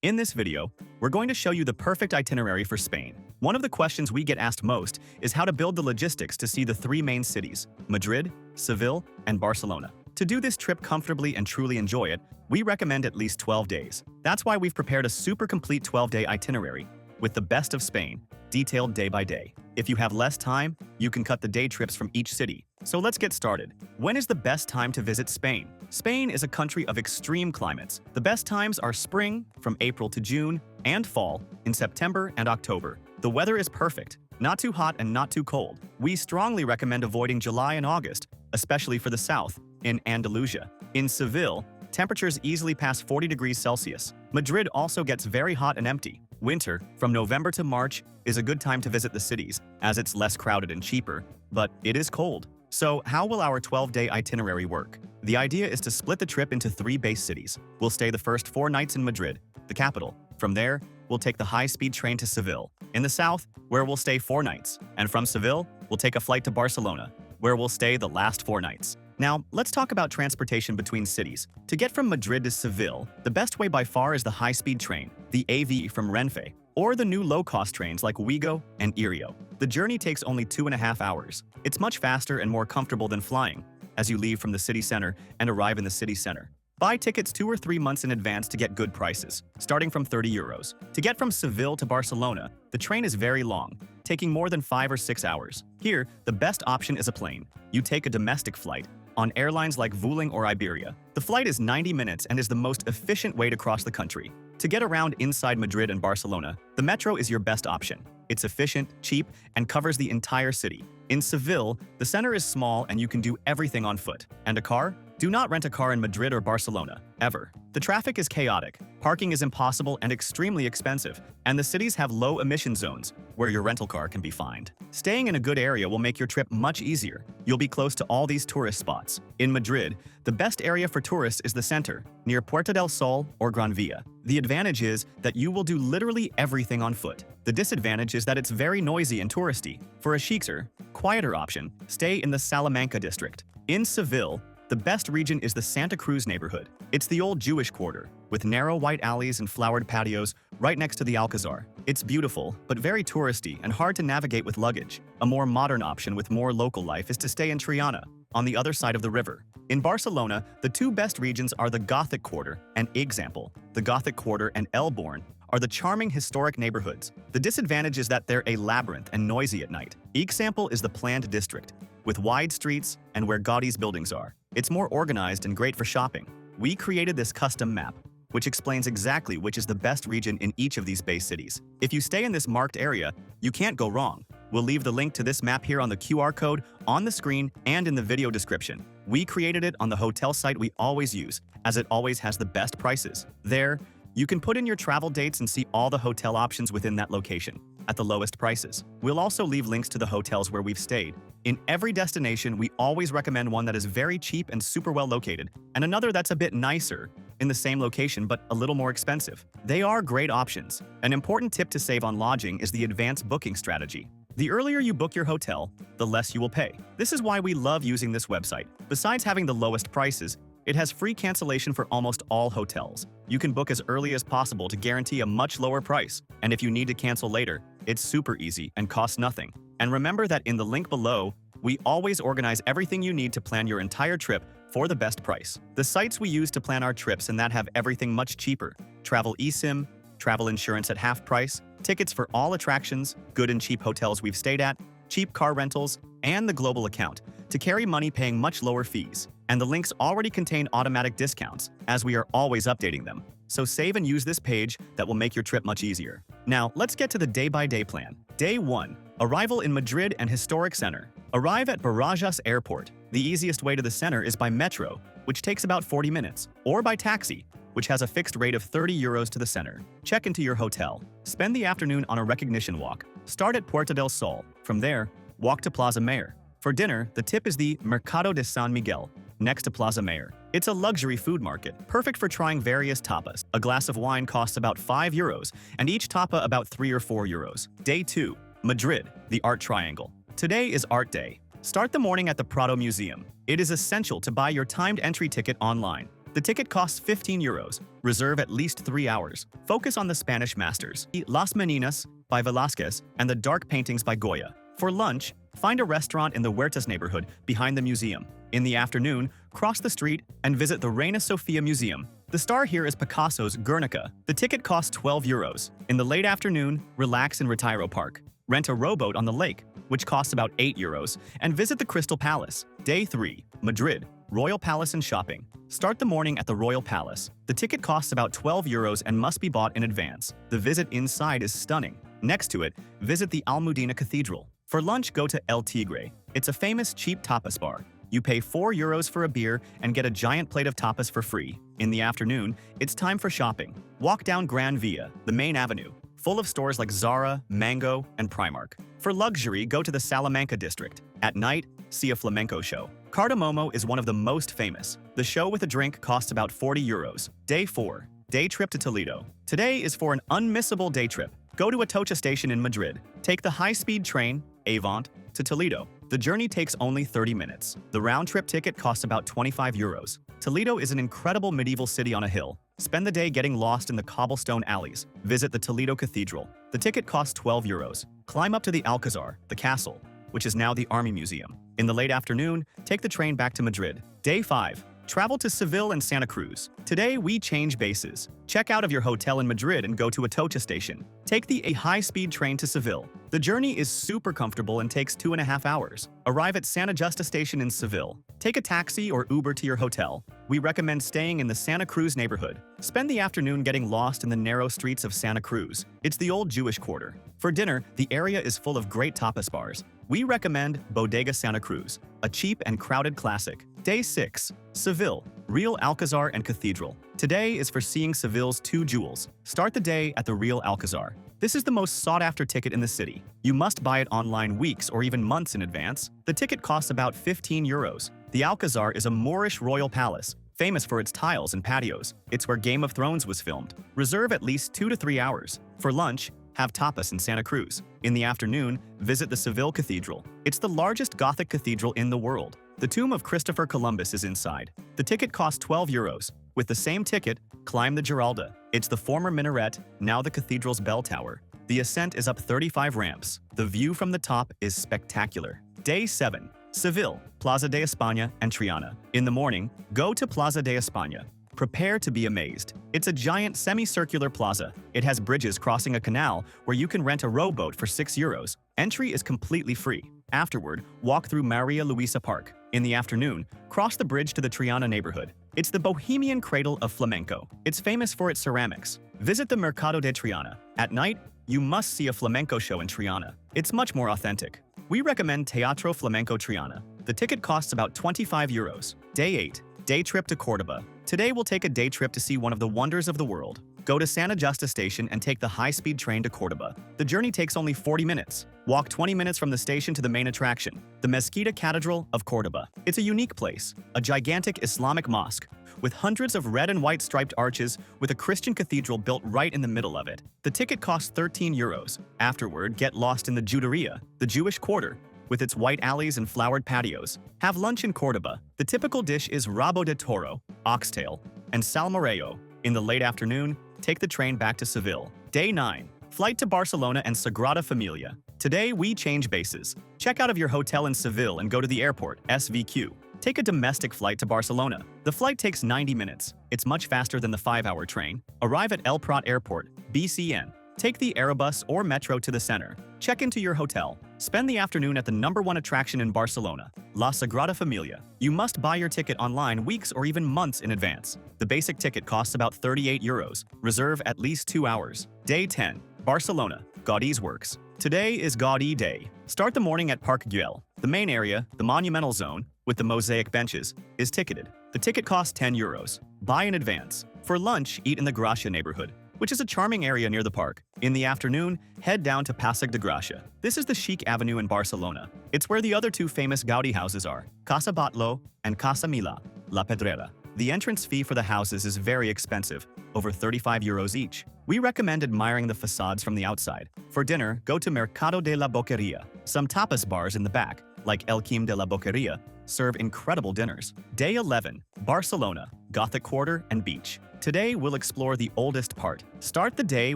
In this video, we're going to show you the perfect itinerary for Spain. One of the questions we get asked most is how to build the logistics to see the three main cities, Madrid, Seville, and Barcelona. To do this trip comfortably and truly enjoy it, we recommend at least 12 days. That's why we've prepared a super complete 12-day itinerary with the best of Spain, detailed day by day. If you have less time, you can cut the day trips from each city. So let's get started. When is the best time to visit Spain? Spain is a country of extreme climates. The best times are spring, from April to June, and fall, in September and October. The weather is perfect, not too hot and not too cold. We strongly recommend avoiding July and August, especially for the south, in Andalusia. In Seville, temperatures easily pass 40 degrees Celsius. Madrid also gets very hot and empty. Winter, from November to March, is a good time to visit the cities, as it's less crowded and cheaper, but it is cold. So how will our 12-day itinerary work? The idea is to split the trip into 3 base cities. We'll stay the first 4 nights in Madrid, the capital. From there, we'll take the high-speed train to Seville, in the south, where we'll stay 4 nights. And from Seville, we'll take a flight to Barcelona, where we'll stay the last 4 nights. Now, let's talk about transportation between cities. To get from Madrid to Seville, the best way by far is the high-speed train, the AV from Renfe, or the new low-cost trains like Ouigo and Irio. The journey takes only 2.5 hours. It's much faster and more comfortable than flying, as you leave from the city center and arrive in the city center. Buy tickets 2 or 3 months in advance to get good prices, starting from €30. To get from Seville to Barcelona, the train is very long, taking more than 5 or 6 hours. Here, the best option is a plane. You take a domestic flight on airlines like Vueling or Iberia. The flight is 90 minutes and is the most efficient way to cross the country. To get around inside Madrid and Barcelona, the metro is your best option. It's efficient, cheap, and covers the entire city. In Seville, the center is small and you can do everything on foot. And a car? Do not rent a car in Madrid or Barcelona, ever. The traffic is chaotic, parking is impossible and extremely expensive, and the cities have low emission zones, where your rental car can be fined. Staying in a good area will make your trip much easier. You'll be close to all these tourist spots. In Madrid, the best area for tourists is the center, near Puerta del Sol or Gran Via. The advantage is that you will do literally everything on foot. The disadvantage is that it's very noisy and touristy. For a chicer, quieter option, stay in the Salamanca district. In Seville, the best region is the Santa Cruz neighborhood. It's the old Jewish quarter, with narrow white alleys and flowered patios right next to the Alcazar. It's beautiful, but very touristy and hard to navigate with luggage. A more modern option with more local life is to stay in Triana, on the other side of the river. In Barcelona, the 2 best regions are the Gothic Quarter and Example. The Gothic Quarter and El Born are the charming historic neighborhoods. The disadvantage is that they're a labyrinth and noisy at night. Example is the planned district, with wide streets and where Gaudi's buildings are. It's more organized and great for shopping. We created this custom map, which explains exactly which is the best region in each of these base cities. If you stay in this marked area, you can't go wrong. We'll leave the link to this map here on the QR code on the screen and in the video description. We created it on the hotel site we always use, as it always has the best prices. There, you can put in your travel dates and see all the hotel options within that location, at the lowest prices. We'll also leave links to the hotels where we've stayed. In every destination, we always recommend one that is very cheap and super well located, and another that's a bit nicer, in the same location but a little more expensive. They are great options. An important tip to save on lodging is the advanced booking strategy. The earlier you book your hotel, the less you will pay. This is why we love using this website. Besides having the lowest prices, it has free cancellation for almost all hotels. You can book as early as possible to guarantee a much lower price. And if you need to cancel later, it's super easy and costs nothing. And remember that in the link below, we always organize everything you need to plan your entire trip for the best price. The sites we use to plan our trips and that have everything much cheaper. Travel eSIM, travel insurance at half price, tickets for all attractions, good and cheap hotels we've stayed at, cheap car rentals, and the global account to carry money paying much lower fees. And the links already contain automatic discounts, as we are always updating them. So save and use this page that will make your trip much easier. Now, let's get to the day-by-day plan. Day 1. Arrival in Madrid and Historic Center. Arrive at Barajas Airport. The easiest way to the center is by metro, which takes about 40 minutes, or by taxi, which has a fixed rate of €30 to the center. Check into your hotel. Spend the afternoon on a recognition walk. Start at Puerta del Sol. From there, walk to Plaza Mayor. For dinner, the tip is the Mercado de San Miguel, next to Plaza Mayor. It's a luxury food market, perfect for trying various tapas. A glass of wine costs about €5, and each tapa about €3 or €4. Day 2. Madrid, the Art Triangle. Today is Art Day. Start the morning at the Prado Museum. It is essential to buy your timed entry ticket online. The ticket costs 15 euros. Reserve at least 3 hours. Focus on the Spanish masters, Las Meninas by Velázquez and the dark paintings by Goya. For lunch, find a restaurant in the Huertas neighborhood behind the museum. In the afternoon, cross the street and visit the Reina Sofia Museum. The star here is Picasso's Guernica. The ticket costs 12 euros. In the late afternoon, relax in Retiro Park. Rent a rowboat on the lake, which costs about 8 euros, and visit the Crystal Palace. Day 3. Madrid, Royal Palace and shopping. Start the morning at the Royal Palace. The ticket costs about 12 euros and must be bought in advance. The visit inside is stunning. Next to it, visit the Almudena Cathedral. For lunch, go to El Tigre. It's a famous cheap tapas bar. You pay 4 euros for a beer and get a giant plate of tapas for free. In the afternoon, it's time for shopping. Walk down Gran Via, the main avenue, full of stores like Zara, Mango, and Primark. For luxury, go to the Salamanca district. At night, see a flamenco show. Cardamomo is one of the most famous. The show with a drink costs about 40 euros. Day 4. Day trip to Toledo. Today is for an unmissable day trip. Go to Atocha station in Madrid. Take the high-speed train, Avant, to Toledo. The journey takes only 30 minutes. The round-trip ticket costs about 25 euros. Toledo is an incredible medieval city on a hill. Spend the day getting lost in the cobblestone alleys. Visit the Toledo Cathedral. The ticket costs 12 euros. Climb up to the Alcazar, the castle, which is now the Army Museum. In the late afternoon, take the train back to Madrid. Day 5. Travel to Seville and Santa Cruz. Today, we change bases. Check out of your hotel in Madrid and go to Atocha station. Take the high-speed train to Seville. The journey is super comfortable and takes 2.5 hours. Arrive at Santa Justa station in Seville. Take a taxi or Uber to your hotel. We recommend staying in the Santa Cruz neighborhood. Spend the afternoon getting lost in the narrow streets of Santa Cruz. It's the old Jewish quarter. For dinner, the area is full of great tapas bars. We recommend Bodega Santa Cruz, a cheap and crowded classic. Day 6. Seville, Real Alcazar and Cathedral. Today is for seeing Seville's two jewels. Start the day at the Real Alcazar. This is the most sought-after ticket in the city. You must buy it online weeks or even months in advance. The ticket costs about 15 euros. The Alcazar is a Moorish royal palace, famous for its tiles and patios. It's where Game of Thrones was filmed. Reserve at least 2 to 3 hours. For lunch, have tapas in Santa Cruz. In the afternoon, visit the Seville Cathedral. It's the largest Gothic cathedral in the world. The tomb of Christopher Columbus is inside. The ticket costs 12 euros. With the same ticket, climb the Giralda. It's the former minaret, now the cathedral's bell tower. The ascent is up 35 ramps. The view from the top is spectacular. Day 7. Seville, Plaza de España and Triana. In the morning, go to Plaza de España. Prepare to be amazed. It's a giant semicircular plaza. It has bridges crossing a canal where you can rent a rowboat for 6 euros. Entry is completely free. Afterward, walk through Maria Luisa Park. In the afternoon, cross the bridge to the Triana neighborhood. It's the bohemian cradle of flamenco. It's famous for its ceramics. Visit the Mercado de Triana. At night, you must see a flamenco show in Triana. It's much more authentic. We recommend Teatro Flamenco Triana. The ticket costs about 25 euros. Day 8. Day trip to Cordoba. Today we'll take a day trip to see one of the wonders of the world. Go to Santa Justa station and take the high-speed train to Cordoba. The journey takes only 40 minutes. Walk 20 minutes from the station to the main attraction, the Mezquita Cathedral of Cordoba. It's a unique place, a gigantic Islamic mosque with hundreds of red and white striped arches with a Christian cathedral built right in the middle of it. The ticket costs 13 euros. Afterward, get lost in the Juderia, the Jewish quarter, with its white alleys and flowered patios. Have lunch in Cordoba. The typical dish is rabo de toro, oxtail, and salmorejo. In the late afternoon, take the train back to Seville. Day 9. Flight to Barcelona and Sagrada Familia. Today, we change bases. Check out of your hotel in Seville and go to the airport, SVQ. Take a domestic flight to Barcelona. The flight takes 90 minutes. It's much faster than the 5-hour train. Arrive at El Prat Airport, BCN. Take the Aerobus or Metro to the center. Check into your hotel. Spend the afternoon at the #1 attraction in Barcelona, La Sagrada Familia. You must buy your ticket online weeks or even months in advance. The basic ticket costs about 38 euros. Reserve at least 2 hours. Day 10. Barcelona, Gaudi's works. Today is Gaudi Day. Start the morning at Park Güell. The main area, the monumental zone, with the mosaic benches, is ticketed. The ticket costs 10 euros. Buy in advance. For lunch, eat in the Gracia neighborhood, which is a charming area near the park. In the afternoon, head down to Passeig de Gràcia. This is the chic avenue in Barcelona. It's where the other two famous Gaudi houses are, Casa Batlló and Casa Milà, La Pedrera. The entrance fee for the houses is very expensive, over 35 euros each. We recommend admiring the facades from the outside. For dinner, go to Mercado de la Boqueria. Some tapas bars in the back, like El Quim de la Boqueria, serve incredible dinners. Day 11. Barcelona, Gothic Quarter, and beach. Today, we'll explore the oldest part. Start the day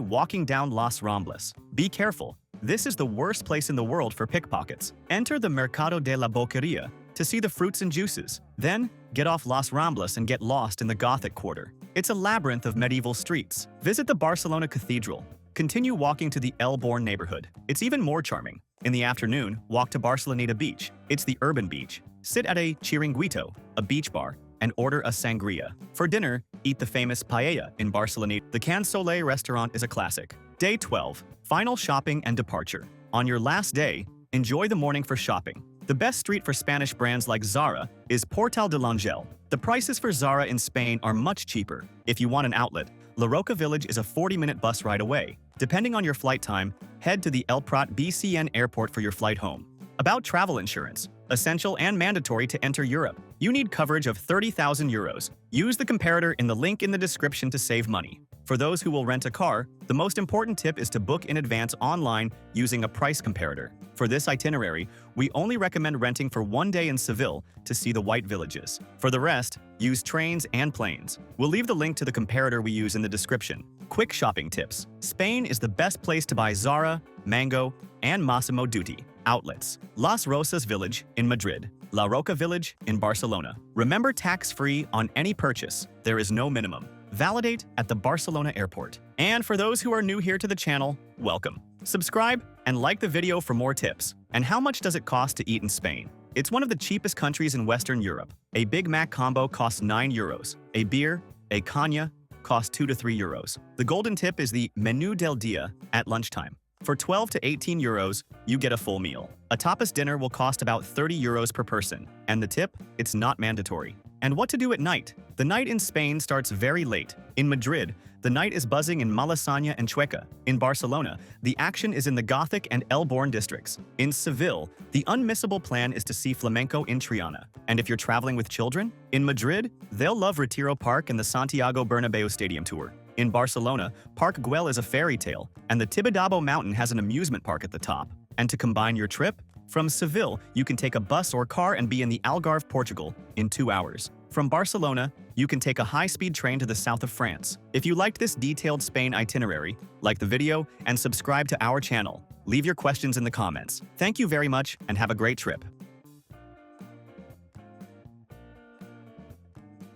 walking down Las Ramblas. Be careful. This is the worst place in the world for pickpockets. Enter the Mercado de la Boqueria to see the fruits and juices. Then, get off Las Ramblas and get lost in the Gothic Quarter. It's a labyrinth of medieval streets. Visit the Barcelona Cathedral. Continue walking to the El Born neighborhood. It's even more charming. In the afternoon, walk to Barceloneta Beach. It's the urban beach. Sit at a chiringuito, a beach bar, and order a sangria. For dinner, eat the famous paella in Barcelona. The Can Soleil restaurant is a classic. Day 12. Final shopping and departure. On your last day, enjoy the morning for shopping. The best street for Spanish brands like Zara is Portal de l'Angel. The prices for Zara in Spain are much cheaper. If you want an outlet, La Roca Village is a 40-minute bus ride away. Depending on your flight time, head to the El Prat BCN airport for your flight home. About travel insurance. Essential and mandatory to enter Europe. You need coverage of 30,000 euros. Use the comparator in the link in the description to save money. For those who will rent a car, the most important tip is to book in advance online using a price comparator. For this itinerary, we only recommend renting for 1 day in Seville to see the white villages. For the rest, use trains and planes. We'll leave the link to the comparator we use in the description. Quick shopping tips. Spain is the best place to buy Zara, Mango, and Massimo Dutti outlets. Las Rosas Village in Madrid. La Roca Village in Barcelona. Remember, tax-free on any purchase. There is no minimum. Validate at the Barcelona airport. And for those who are new here to the channel, welcome. Subscribe and like the video for more tips. And how much does it cost to eat in Spain? It's one of the cheapest countries in Western Europe. A Big Mac combo costs 9 euros. A beer, a caña, costs 2 to 3 euros. The golden tip is the Menú del Día at lunchtime. For 12 to 18 euros, you get a full meal. A tapas dinner will cost about 30 euros per person. And the tip? It's not mandatory. And what to do at night? The night in Spain starts very late. In Madrid, the night is buzzing in Malasaña and Chueca. In Barcelona, the action is in the Gothic and El Born districts. In Seville, the unmissable plan is to see flamenco in Triana. And if you're traveling with children, in Madrid, they'll love Retiro Park and the Santiago Bernabeu Stadium tour. In Barcelona, Park Güell is a fairy tale, and the Tibidabo Mountain has an amusement park at the top. And to combine your trip, from Seville, you can take a bus or car and be in the Algarve, Portugal, in 2 hours. From Barcelona, you can take a high-speed train to the south of France. If you liked this detailed Spain itinerary, like the video and subscribe to our channel. Leave your questions in the comments. Thank you very much and have a great trip.